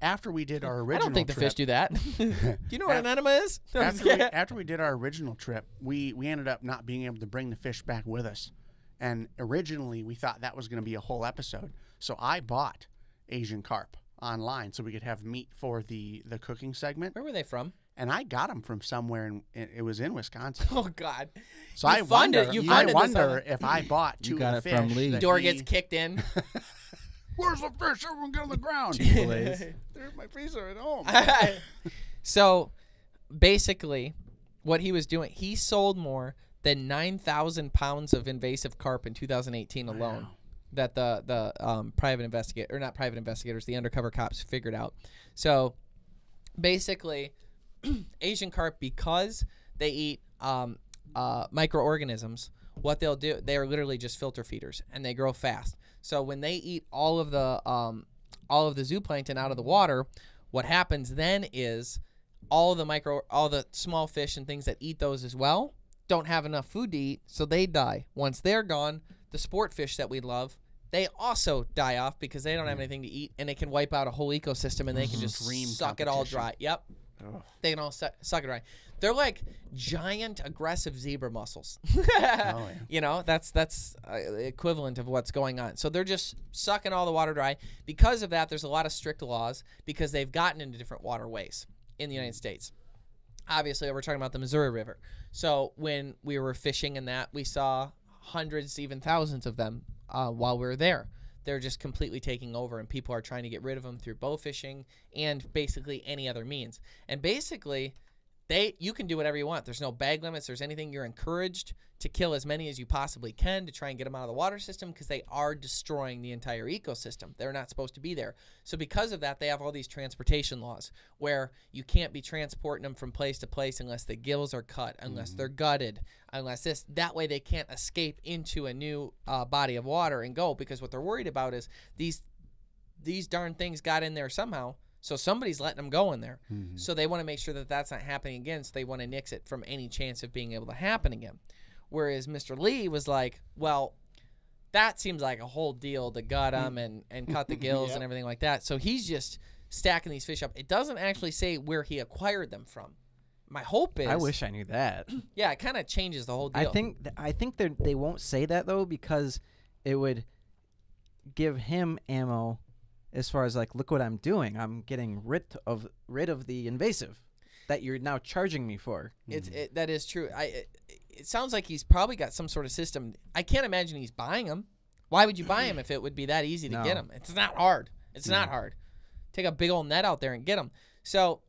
after we did our original I don't think the trip, fish do that. Do you know what an enema is? after we did our original trip, we ended up not being able to bring the fish back with us. And originally, we thought that was going to be a whole episode. So I bought Asian carp online so we could have meat for the cooking segment. Where were they from? And I got them from somewhere, it was in Wisconsin. Oh, God. So I wonder this if I bought two You got of the it from fish Lee. that Door he- gets kicked in. Where's the fish? Everyone get on the ground. Chick-fil-A's. There's my freezer at home. So, basically, what he was doing, he sold more than 9,000 pounds of invasive carp in 2018 alone. Wow. That the private investigator, or not private investigators, the undercover cops figured out. So, basically, Asian carp, because they eat microorganisms, what they'll do, they are literally just filter feeders, and they grow fast. So when they eat all of the zooplankton out of the water, what happens then is all the small fish and things that eat those as well don't have enough food to eat, so they die. Once they're gone, the sport fish that we love, they also die off because they don't have anything to eat, and it can wipe out a whole ecosystem, and they can just Dream suck it all competition. dry. Yep. Ugh. They can all suck it dry. They're like giant, aggressive zebra mussels. yeah. You know, that's equivalent of what's going on. So they're just sucking all the water dry. Because of that, there's a lot of strict laws because they've gotten into different waterways in the United States. Obviously, we're talking about the Missouri River. So when we were fishing in that, we saw hundreds, even thousands of them while we were there. They're just completely taking over, and people are trying to get rid of them through bow fishing and basically any other means. And basically, you can do whatever you want. There's no bag limits. There's anything. You're encouraged to kill as many as you possibly can to try and get them out of the water system because they are destroying the entire ecosystem. They're not supposed to be there. So because of that, they have all these transportation laws where you can't be transporting them from place to place unless the gills are cut, unless they're gutted, unless this. That way they can't escape into a new body of water and go, because what they're worried about is these darn things got in there somehow. So somebody's letting them go in there. So they want to make sure that that's not happening again. So they want to nix it from any chance of being able to happen again. Whereas Mr. Lee was like, well, that seems like a whole deal to gut them and cut the gills and everything like that. So he's just stacking these fish up. It doesn't actually say where he acquired them from. My hope is. I wish I knew that. Yeah, it kind of changes the whole deal. I think they won't say that though, because it would give him ammo as far as like, look what I'm doing. I'm getting rid of the invasive that you're now charging me for. That is true. It sounds like he's probably got some sort of system. I can't imagine he's buying them. Why would you buy them if it would be that easy to get them? It's not hard. It's not hard. Take a big old net out there and get them. So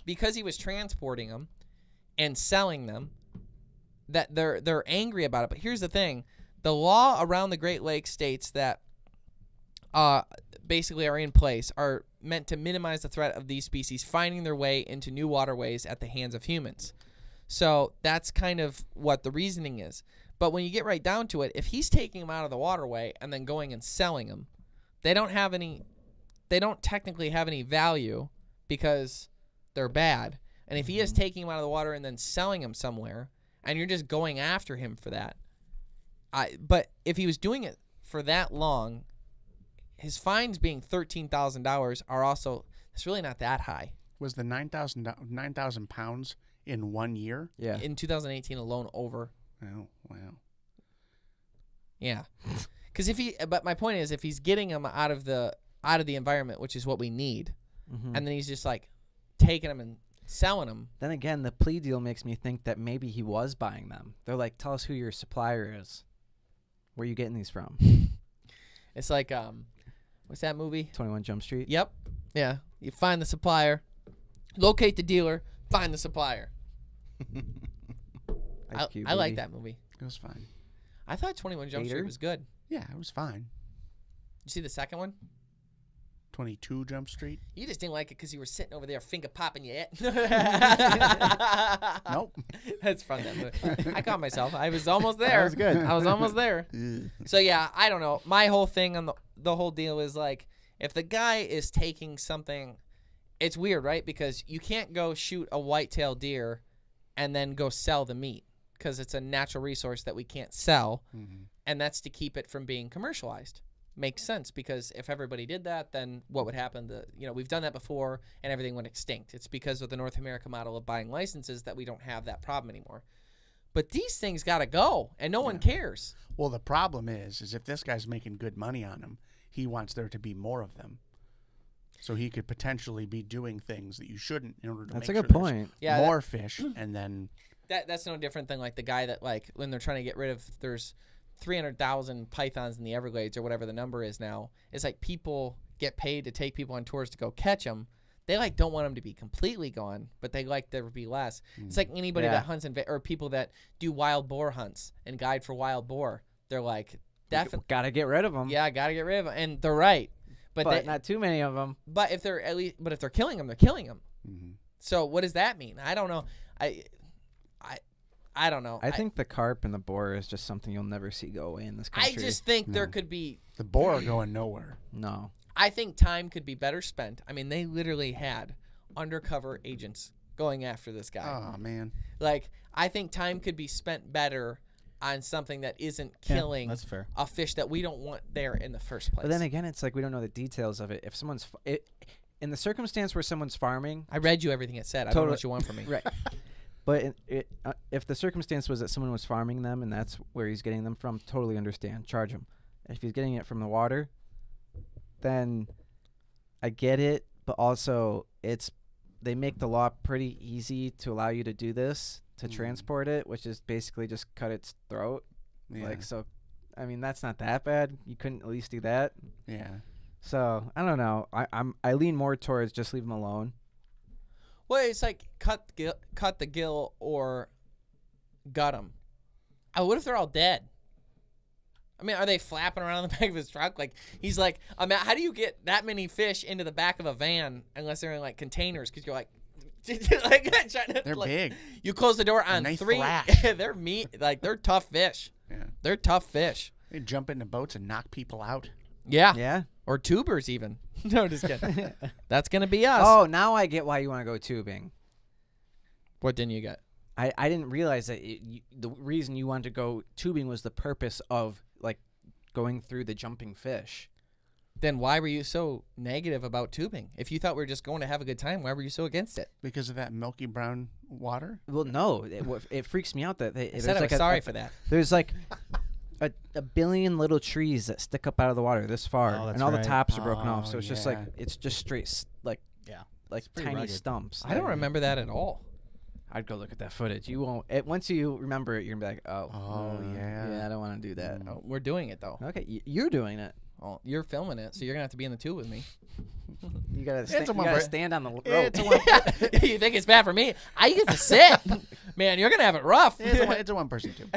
because he was transporting them and selling them, that they're angry about it. But here's the thing. The law around the Great Lakes states that basically are in place are meant to minimize the threat of these species finding their way into new waterways at the hands of humans. So that's kind of what the reasoning is. But when you get right down to it, if he's taking them out of the waterway and then going and selling them, they don't technically have any value because they're bad. And if he is taking them out of the water and then selling them somewhere, and you're just going after him for that, but if he was doing it for that long, his fines being $13,000 are also, it's really not that high. Was the 9,000 pounds in 1 year? Yeah. In 2018 alone, over. Oh, wow. Yeah. Because but my point is, if he's getting them out of the environment, which is what we need, and then he's just like taking them and selling them. Then again, the plea deal makes me think that maybe he was buying them. They're like, tell us who your supplier is. Where are you getting these from? It's like, what's that movie? 21 Jump Street? Yep. Yeah. You find the supplier, locate the dealer, find the supplier. I like that movie. It was fine. I thought 21 Jump Street was good. Yeah, it was fine. You see the second one? 22 Jump Street? You just didn't like it because you were sitting over there finger popping your head. Nope. That's fun, that movie. I caught myself. I was almost there. That was good. I was almost there. So, yeah, I don't know. My whole thing on the whole deal is, like, if the guy is taking something, it's weird, right? Because you can't go shoot a white-tailed deer and then go sell the meat because it's a natural resource that we can't sell, and that's to keep it from being commercialized. Makes sense, because if everybody did that, then what would happen? We've done that before, and everything went extinct. It's because of the North America model of buying licenses that we don't have that problem anymore. But these things got to go, and no one cares. Well, the problem is if this guy's making good money on them, he wants there to be more of them. So he could potentially be doing things that you shouldn't in order to That's make a sure good point. Yeah, more fish, and then... That's no different than, like, the guy that, like, when they're trying to get rid of, there's 300,000 pythons in the Everglades or whatever the number is now. It's like people get paid to take people on tours to go catch them. They, like, don't want them to be completely gone, but they like there to be less. It's like anybody that hunts or people that do wild boar hunts and guide for wild boar. They're like, definitely got to get rid of them. Yeah, got to get rid of them. And they're right. But not too many of them. But if they're if they're killing them, they're killing them. So what does that mean? I don't know. I don't know. I think the carp and the boar is just something you'll never see go away in this country. I just think there could be... The boar are going nowhere. No. I think time could be better spent. I mean, they literally had undercover agents going after this guy. Oh, man. Like, I think time could be spent better on something that isn't killing that's fair. a fish that we don't want there in the first place. But then again, it's like we don't know the details of it. If someone's... in the circumstance where someone's farming... I read you everything it said. I don't know what you want from me. Right. But if the circumstance was that someone was farming them and that's where he's getting them from, totally understand. Charge him. If he's getting it from the water, then I get it. But also, they make the law pretty easy to allow you to do this, to transport it, which is basically just cut its throat. Yeah. Like, so, I mean, that's not that bad. You couldn't at least do that. Yeah. So, I don't know. I lean more towards just leave them alone. Well, it's like cut the gill or gut them. What if they're all dead? I mean, are they flapping around in the back of his truck? Like, he's like, how do you get that many fish into the back of a van unless they're in, like, containers? Because you're like, they're big. You close the door on they 3. thrash. They're meat. Like, they're tough fish. Yeah. They're tough fish. They jump into boats and knock people out. Yeah. Yeah. Or tubers even. No, just kidding. That's going to be us. Oh, now I get why you want to go tubing. What didn't you get? I didn't realize that the reason you wanted to go tubing was the purpose of, like, going through the jumping fish. Then why were you so negative about tubing? If you thought we were just going to have a good time, why were you so against it? Because of that milky brown water? Well, no, it freaks me out that I said I was sorry for that. There's like a billion little trees that stick up out of the water this far, Oh, that's and all the right. tops are broken off. So it's just like yeah. it's just straight like It's pretty tiny rugged. stumps. I don't remember that at all. I'd go look at that footage. You won't. Once you remember it, you're gonna be like, Oh, yeah. yeah, I don't want to do that. Oh, we're doing it though. Okay, you're doing it. Oh, you're filming it, so you're gonna have to be in the tube with me. You gotta, It's a one stand on the rope. It's a one. You think it's bad for me? I get to sit. Man, you're gonna have it rough. It's a one-person tube.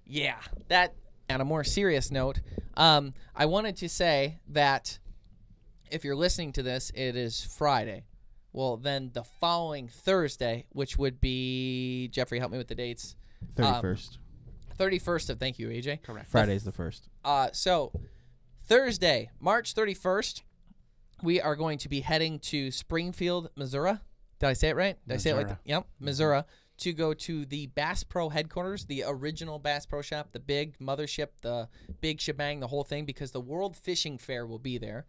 Yeah. That. On a more serious note, I wanted to say that if you're listening to this, it is Friday. Well, then the following Thursday, which would be Jeffrey, help me with the dates. 31st. 31st of. Thank you, AJ. Correct. Friday's the 1st. So Thursday, March 31st, we are going to be heading to Springfield, Missouri. Did I say it right? Did I say it like that? Yep, Missouri. To go to the Bass Pro headquarters, the original Bass Pro Shop, the big mothership, the big shebang, the whole thing, because the World Fishing Fair will be there.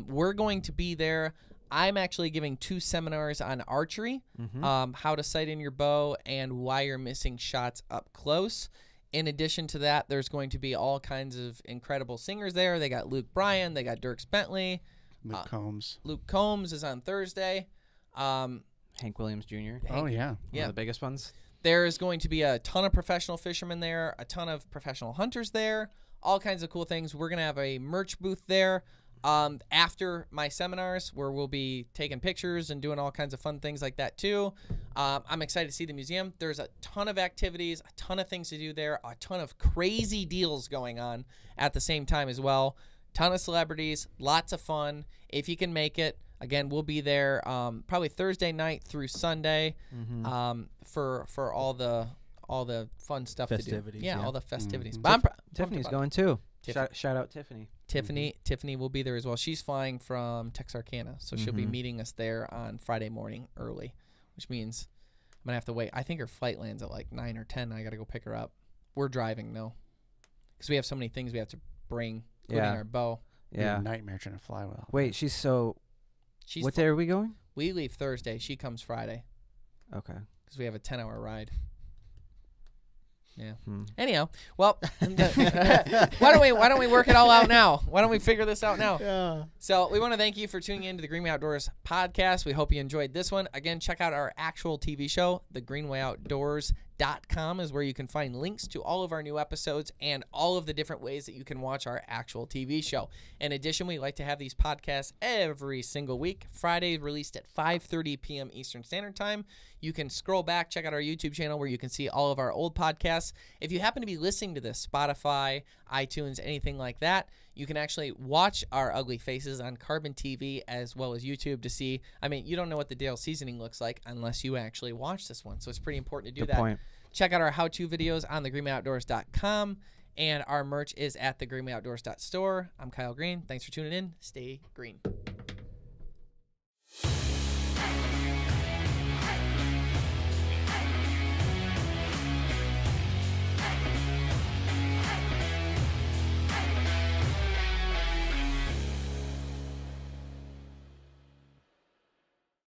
We're going to be there. I'm actually giving 2 seminars on archery, how to sight in your bow, and why you're missing shots up close. In addition to that, there's going to be all kinds of incredible singers there. They got Luke Bryan. They got Dierks Bentley. Luke Combs. Luke Combs is on Thursday. Hank Williams Jr. Oh, yeah. One of the biggest ones. There is going to be a ton of professional fishermen there, a ton of professional hunters there, all kinds of cool things. We're going to have a merch booth there after my seminars where we'll be taking pictures and doing all kinds of fun things like that too. I'm excited to see the museum. There's a ton of activities, a ton of things to do there, a ton of crazy deals going on at the same time as well. Ton of celebrities, lots of fun. If you can make it, again, we'll be there probably Thursday night through Sunday for all the fun stuff to do. Festivities, Yeah, yeah. all the festivities. But I'm pumped Tiffany's about it. going too. Tiffany. Shout out Tiffany. Tiffany will be there as well. She's flying from Texarkana, so she'll be meeting us there on Friday morning early, which means I'm going to have to wait. I think her flight lands at like 9 or 10. I got to go pick her up. We're driving, though, because we have so many things we have to bring, including our bow. Be a Yeah. nightmare trying to fly well. Wait, She's what day are we going? We leave Thursday. She comes Friday Okay. because we have a 10-hour ride. Yeah. Hmm. Anyhow, well, why don't we work it all out now? Why don't we figure this out now? Yeah. So we want to thank you for tuning in to the Greenway Outdoors podcast. We hope you enjoyed this one. Again, check out our actual TV show. thegreenwayoutdoors.com is where you can find links to all of our new episodes and all of the different ways that you can watch our actual TV show. In addition, we like to have these podcasts every single week. Friday released at 5:30 p.m. Eastern Standard Time. You can scroll back, check out our YouTube channel where you can see all of our old podcasts. If you happen to be listening to this, Spotify, iTunes, anything like that, you can actually watch our ugly faces on Carbon TV as well as YouTube to see. I mean, you don't know what the Dale seasoning looks like unless you actually watch this one. So it's pretty important to do Good that. point. Check out our how-to videos on thegreenwayoutdoors.com, and our merch is at thegreenwayoutdoors.store. I'm Kyle Green. Thanks for tuning in. Stay green.